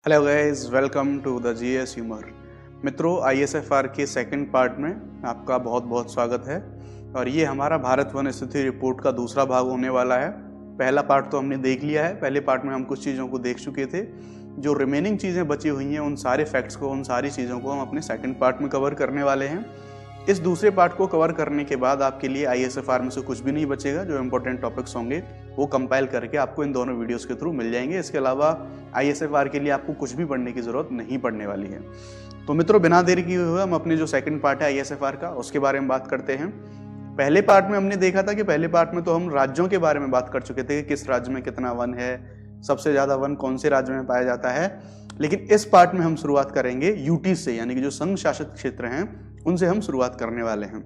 Hello guys, welcome to the GS humour. मित्रों, ISFR के second part में आपका बहुत बहुत स्वागत है। और ये हमारा भारत वन स्थिति रिपोर्ट का दूसरा भाग होने वाला है। पहला पार्ट तो हमने देख लिया है। पहले पार्ट में हम कुछ चीज़ों को देख चुके थे। जो रिमेनिंग चीज़ें बची हुई हैं, उन सारे फैक्ट्स को, उन सारी चीज़ों को हम अपने सेकंड पार्ट में कवर करने वाले हैं। इस दूसरे पार्ट को कवर करने के बाद आपके लिए आईएसएफआर में से कुछ भी नहीं बचेगा। जो इंपॉर्टेंट टॉपिक्स होंगे वो कंपाइल करके आपको इन दोनों वीडियोस के थ्रू मिल जाएंगे। इसके अलावा आईएसएफआर के लिए आपको कुछ भी पढ़ने की जरूरत नहीं पड़ने वाली है। तो मित्रों, बिना देरी किए हुए हम अपने जो सेकंड पार्ट है आईएसएफआर का, उसके बारे में बात करते हैं। पहले पार्ट में हमने देखा था कि पहले पार्ट में तो हम राज्यों के बारे में बात कर चुके थे कि किस राज्य में कितना वन है, सबसे ज्यादा वन कौन से राज्य में पाया जाता है। लेकिन इस पार्ट में हम शुरुआत करेंगे यूटी से, यानी कि जो संघ शासित क्षेत्र हैं उनसे हम शुरुआत करने वाले हैं।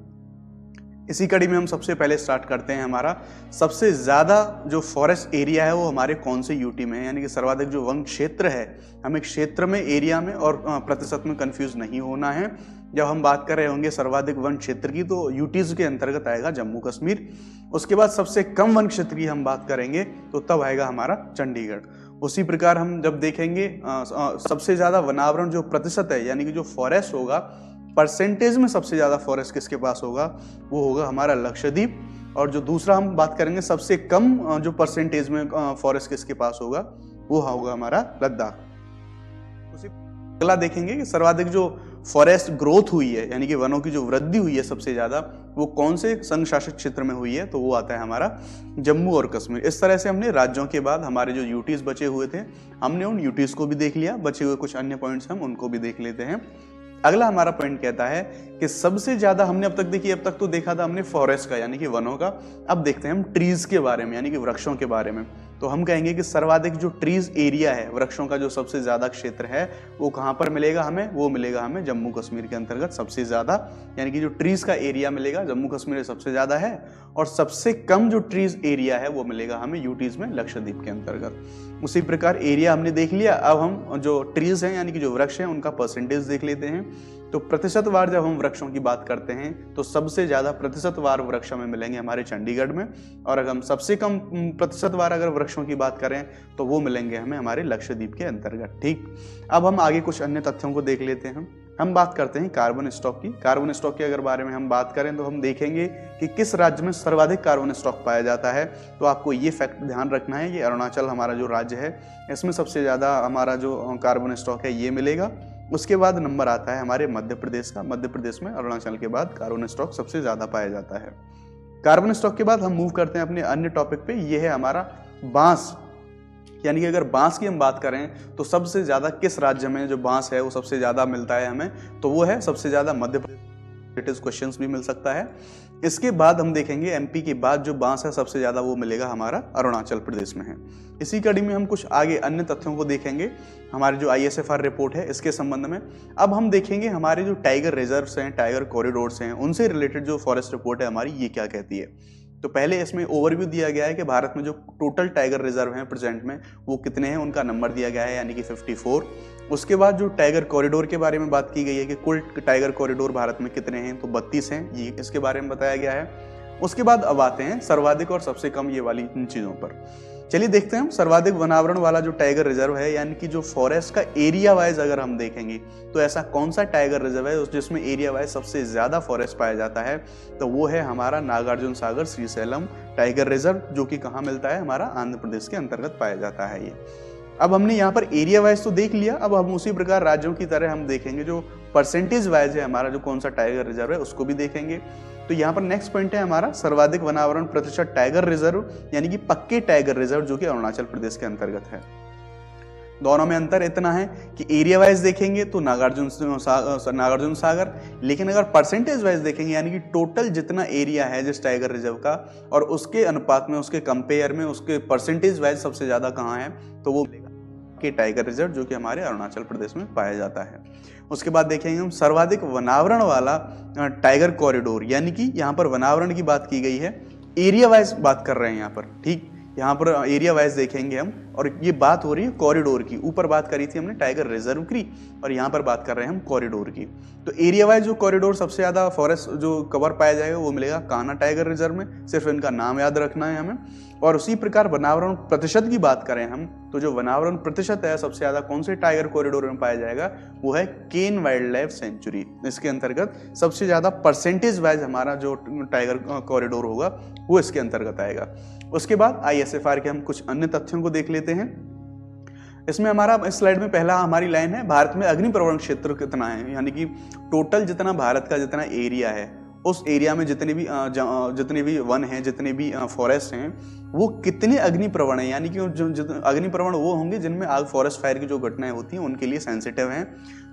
इसी कड़ी में हम सबसे पहले स्टार्ट करते हैं। हमारा सबसे ज्यादा जो फॉरेस्ट एरिया है वो हमारे कौन से यूटी में है, यानी कि सर्वाधिक जो वन क्षेत्र है। हमें क्षेत्र में, एरिया में और प्रतिशत में कंफ्यूज नहीं होना है। जब हम बात कर रहे होंगे सर्वाधिक वन क्षेत्र की, तो यूटीज के अंतर्गत आएगा जम्मू कश्मीर। उसके बाद सबसे कम वन क्षेत्र की हम बात करेंगे तो तब आएगा हमारा चंडीगढ़। उसी प्रकार हम जब देखेंगे सबसे ज्यादा वनावरण जो प्रतिशत है, यानी कि जो फॉरेस्ट होगा, परसेंटेज में सबसे ज्यादा फॉरेस्ट किसके पास होगा, वो होगा हमारा लक्षद्वीप। और जो दूसरा हम बात करेंगे सबसे कम जो परसेंटेज में फॉरेस्ट किसके पास होगा, वो होगा हमारा लद्दाख। उसी अगला देखेंगे कि सर्वाधिक जो फॉरेस्ट ग्रोथ हुई है, यानी कि वनों की जो वृद्धि हुई है सबसे ज्यादा, वो कौन से संघ शासित क्षेत्र में हुई है, तो वो आता है हमारा जम्मू और कश्मीर। इस तरह से हमने राज्यों के बाद हमारे जो यूटीज बचे हुए थे, हमने उन यूटीज को भी देख लिया। बचे हुए कुछ अन्य पॉइंट्स हम उनको भी देख लेते हैं। अगला हमारा पॉइंट कहता है कि सबसे ज्यादा हमने अब तक तो देखा था हमने फॉरेस्ट का, यानी कि वनों का। अब देखते हैं हम ट्रीज के बारे में, यानी कि वृक्षों के बारे में। तो हम कहेंगे कि सर्वाधिक जो ट्रीज एरिया है, वृक्षों का जो सबसे ज्यादा क्षेत्र है, वो कहां पर मिलेगा हमें, वो मिलेगा हमें जम्मू कश्मीर के अंतर्गत सबसे ज्यादा। यानी कि जो ट्रीज का एरिया मिलेगा जम्मू कश्मीर में सबसे ज्यादा है। और सबसे कम जो ट्रीज एरिया है वो मिलेगा हमें यूटीज में लक्षद्वीप के अंतर्गत। उसी प्रकार एरिया हमने देख लिया। अब हम जो ट्रीज हैं, यानी कि जो वृक्ष हैं, उनका परसेंटेज देख लेते हैं। तो प्रतिशतवार जब हम वृक्षों की बात करते हैं तो सबसे ज्यादा प्रतिशतवार वृक्ष हमें मिलेंगे हमारे चंडीगढ़ में। और अगर हम सबसे कम प्रतिशतवार अगर वृक्षों की बात करें तो वो मिलेंगे हमें हमारे लक्षद्वीप के अंतर्गत। ठीक, अब हम आगे कुछ अन्य तथ्यों को देख लेते हैं। हम बात करते हैं कार्बन स्टॉक की। कार्बन स्टॉक के अगर बारे में हम बात करें तो हम देखेंगे कि किस राज्य में सर्वाधिक कार्बन स्टॉक पाया जाता है। तो आपको ये फैक्ट ध्यान रखना है, ये अरुणाचल हमारा जो राज्य है, इसमें सबसे ज्यादा हमारा जो कार्बन स्टॉक है ये मिलेगा। उसके बाद नंबर आता है हमारे मध्य प्रदेश का। मध्य प्रदेश में अरुणाचल के बाद कार्बन स्टॉक सबसे ज्यादा पाया जाता है। कार्बन स्टॉक के बाद हम मूव करते हैं अपने अन्य टॉपिक पे। ये है हमारा बांस, यानी कि अगर बांस की हम बात करें तो सबसे ज्यादा किस राज्य में जो बांस है वो सबसे ज्यादा मिलता है हमें, तो वो है सबसे ज्यादा मध्य प्रदेश। क्वेश्चंस भी मिल सकता है। इसके बाद हम देखेंगे एमपी के बाद जो बांस है सबसे ज्यादा वो मिलेगा हमारा अरुणाचल प्रदेश में है। इसी कड़ी में हम कुछ आगे अन्य तथ्यों को देखेंगे हमारे जो आईएसएफआर रिपोर्ट है इसके संबंध में। अब हम देखेंगे हमारे जो टाइगर रिजर्व्स हैं, टाइगर कॉरिडोर्स हैं, उनसे रिलेटेड जो फॉरेस्ट रिपोर्ट है हमारी, ये क्या कहती है। तो पहले इसमें ओवरव्यू दिया गया है कि भारत में जो टोटल टाइगर रिजर्व हैं प्रेजेंट में वो कितने हैं, उनका नंबर दिया गया है, यानी कि 54। उसके बाद जो टाइगर कॉरिडोर के बारे में बात की गई है कि कुल टाइगर कॉरिडोर भारत में कितने हैं, तो 32 हैं, ये इसके बारे में बताया गया है। उसके बाद अब आते हैं सर्वाधिक और सबसे कम, ये वाली इन चीजों पर। चलिए देखते हैं हम सर्वाधिक वनावरण वाला जो टाइगर रिजर्व है, यानी कि जो फॉरेस्ट का एरिया वाइज अगर हम देखेंगे तो ऐसा कौन सा टाइगर रिजर्व है जिसमें एरिया वाइज सबसे ज्यादा फॉरेस्ट पाया जाता है, तो वो है हमारा नागार्जुन सागर श्रीशैलम टाइगर रिजर्व, जो कि कहाँ मिलता है, हमारा आंध्र प्रदेश के अंतर्गत पाया जाता है ये। अब हमने यहाँ पर एरिया वाइज तो देख लिया। अब हम उसी प्रकार राज्यों की तरह हम देखेंगे जो परसेंटेज वाइज है हमारा जो कौन सा टाइगर रिजर्व है उसको भी देखेंगे। तो यहाँ पर नेक्स्ट पॉइंट है हमारा सर्वाधिक वनावरण प्रतिशत टाइगर रिजर्व, यानी कि पक्के टाइगर रिजर्व, जो कि अरुणाचल प्रदेश के अंतर्गत है। दोनों में अंतर इतना है कि एरिया वाइज देखेंगे तो नागार्जुन सागर, लेकिन अगर परसेंटेज वाइज देखेंगे, यानी कि टोटल जितना एरिया है जिस टाइगर रिजर्व का, और उसके अनुपात में, उसके कंपेयर में, उसके परसेंटेज वाइज सबसे ज्यादा कहाँ है, तो वो के टाइगर रिजर्व, जो कि हमारे अरुणाचल प्रदेश में पाया जाता है। उसके बाद देखेंगे हम सर्वाधिक वनावरण वाला टाइगर कॉरिडोर, यानी कि यहाँ पर वनावरण की बात की गई है, एरिया वाइज बात कर रहे हैं यहाँ पर। ठीक, यहाँ पर एरिया वाइज देखेंगे हम और ये बात हो रही है कॉरिडोर की। ऊपर बात करी थी हमने टाइगर रिजर्व की, और यहाँ पर बात कर रहे हैं हम कॉरिडोर की। तो एरिया वाइज जो कॉरिडोर सबसे ज़्यादा फॉरेस्ट जो कवर पाया जाएगा वो मिलेगा कान्हा टाइगर रिजर्व में। सिर्फ इनका नाम याद रखना है हमें। और उसी प्रकार वनावरण प्रतिशत की बात करें हम, तो जो वनावरण प्रतिशत है सबसे ज़्यादा कौन से टाइगर कॉरिडोर में पाया जाएगा, वो है केन वाइल्ड लाइफ सेंचुरी। इसके अंतर्गत सबसे ज़्यादा परसेंटेज वाइज हमारा जो टाइगर कॉरिडोर होगा वो इसके अंतर्गत आएगा। उसके बाद ISFR के हम कुछ अन्य तथ्यों को देख लेते हैं। इसमें हमारा इस स्लाइड में पहला हमारी लाइन है, भारत में अग्नि प्रवण क्षेत्र कितना है, यानी कि टोटल जितना भारत का जितना एरिया है उस एरिया में जितने भी वन हैं, जितने भी फॉरेस्ट हैं, वो कितने अग्नि प्रवण हैं, यानी कि अग्नि प्रवण वो होंगे जिनमें आग फॉरेस्ट फायर की जो घटनाएं होती हैं उनके लिए सेंसिटिव हैं।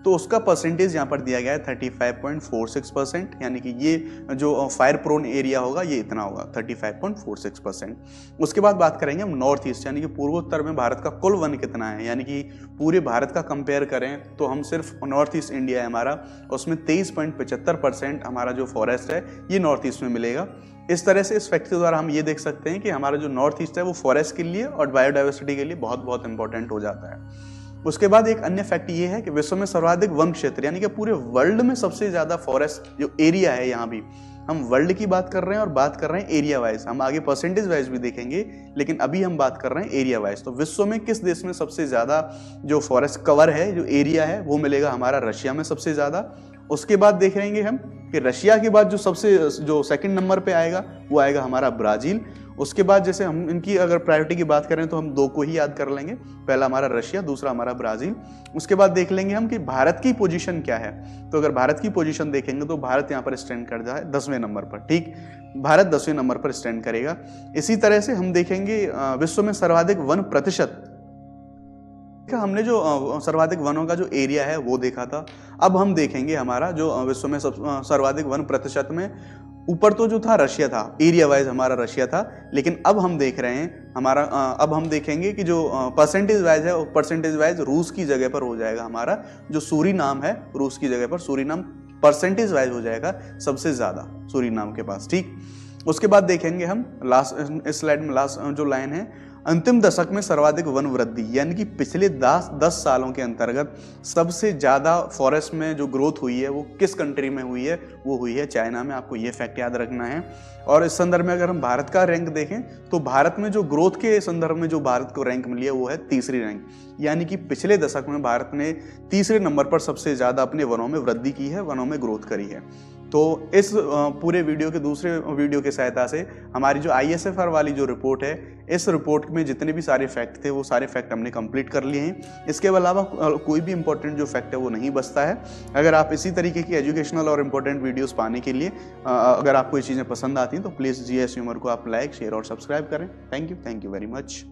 तो उसका परसेंटेज यहाँ पर दिया गया है 35.46%, यानी कि ये जो फायर प्रोन एरिया होगा ये इतना होगा 35.46%। उसके बाद बात करेंगे हम नॉर्थ ईस्ट, यानी कि पूर्वोत्तर में भारत का कुल वन कितना है, यानी कि पूरे भारत का कंपेयर करें तो हम सिर्फ नॉर्थ ईस्ट इंडिया है हमारा, उसमें 23.75% हमारा जो फॉरेस्ट है ये नॉर्थ ईस्ट में मिलेगा। इस तरह से इस फैक्ट के द्वारा हम ये देख सकते हैं कि हमारा जो नॉर्थ ईस्ट है वो फॉरेस्ट के लिए और बायोडाइवर्सिटी के लिए बहुत बहुत इंपॉर्टेंट हो जाता है। उसके बाद एक अन्य फैक्ट ये है कि विश्व में सर्वाधिक वन क्षेत्र, यानी कि पूरे वर्ल्ड में सबसे ज्यादा फॉरेस्ट जो एरिया है, यहाँ भी हम वर्ल्ड की बात कर रहे हैं और बात कर रहे हैं एरिया वाइज। हम आगे परसेंटेज वाइज भी देखेंगे, लेकिन अभी हम बात कर रहे हैं एरिया वाइज। तो विश्व में किस देश में सबसे ज्यादा जो फॉरेस्ट कवर है, जो एरिया है, वो मिलेगा हमारा रशिया में सबसे ज्यादा। उसके बाद देख लेंगे हम कि रशिया के बाद जो सेकंड नंबर पे आएगा वो आएगा हमारा ब्राजील। उसके बाद जैसे हम इनकी अगर प्रायोरिटी की बात करें तो हम दो को ही याद कर लेंगे, पहला हमारा रशिया, दूसरा हमारा ब्राजील। उसके बाद देख लेंगे हम कि भारत की पोजीशन क्या है। तो अगर भारत की पोजीशन देखेंगे तो भारत यहाँ पर स्टैंड कर रहा है 10वें नंबर पर। ठीक, भारत 10वें नंबर पर स्टैंड करेगा। इसी तरह से हम देखेंगे विश्व में सर्वाधिक वन प्रतिशत, हमने जो सर्वाधिक वनों का जो एरिया है वो देखा था। अब हम देखेंगे हमारा जो विश्व में सर्वाधिक वन प्रतिशत में, ऊपर तो जो था रशिया था, एरिया वाइज हमारा रशिया था, लेकिन अब हम देख रहे हैं हमारा अब हम देखेंगे कि जो परसेंटेज वाइज है, परसेंटेज वाइज रूस की जगह पर हो जाएगा हमारा जो सूरीनाम है, रूस की जगह पर सूरीनाम परसेंटेज वाइज हो जाएगा सबसे ज्यादा सूरीनाम के पास। ठीक, उसके बाद देखेंगे हम लास्ट इस स्लाइड में लास्ट जो लाइन है, अंतिम दशक में सर्वाधिक वन वृद्धि, यानी कि पिछले 10 सालों के अंतर्गत सबसे ज्यादा फॉरेस्ट में जो ग्रोथ हुई है वो किस कंट्री में हुई है, वो हुई है चाइना में। आपको ये फैक्ट याद रखना है। और इस संदर्भ में अगर हम भारत का रैंक देखें तो भारत में जो ग्रोथ के संदर्भ में जो भारत को रैंक मिली है वो है तीसरी रैंक, यानी कि पिछले दशक में भारत ने तीसरे नंबर पर सबसे ज्यादा अपने वनों में वृद्धि की है, वनों में ग्रोथ करी है। तो इस पूरे वीडियो के दूसरे वीडियो की सहायता से हमारी जो ISFR वाली जो रिपोर्ट है, इस रिपोर्ट में जितने भी सारे फैक्ट थे वो सारे फैक्ट हमने कंप्लीट कर लिए हैं। इसके अलावा कोई भी इंपॉर्टेंट जो फैक्ट है वो नहीं बचता है। अगर आप इसी तरीके की एजुकेशनल और इम्पोर्टेंट वीडियोस पाने के लिए अगर आपको ये चीज़ें पसंद आती हैं तो प्लीज़ GS ह्यूमर को आप लाइक, शेयर और सब्सक्राइब करें। Thank you very much.